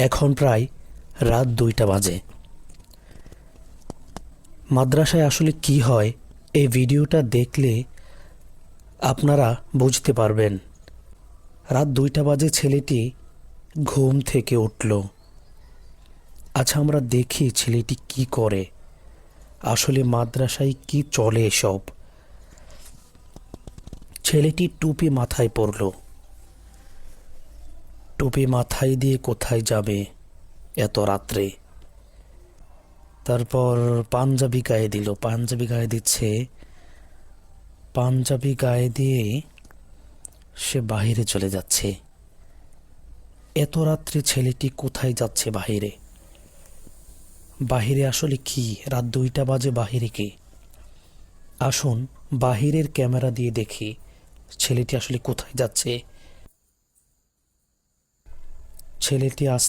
এখন প্রায় রাত 2টা বাজে। মাদ্রাসায় আসলে কি হয় এই ভিডিওটা দেখলে আপনারা বুঝতে পারবেন। রাত 2টা বাজে ছেলেটি ঘুম থেকে উঠল। আচ্ছা, আমরা দেখি ছেলেটি কি করে, আসলে মাদ্রাসায় কি চলে এসব। ছেলেটি টুপি মাথায় পরল। টুপি মাথায় দিয়ে কোথায় যাবে এত রাত্রে? তারপর পাঞ্জাবি গায়ে দিল। পাঞ্জাবি গায়ে দিচ্ছে, পাঞ্জাবি গায়ে দিয়ে সে বাহিরে চলে যাচ্ছে। এত রাত্রে ছেলেটি কোথায় যাচ্ছে বাহিরে? বাহিরে আসলে কি? রাত 2টা বাজে, বাহিরে কি? আসুন বাহিরের ক্যামেরা দিয়ে দেখি ছেলেটি আসলে কোথায় যাচ্ছে। ছেলেটি আসতে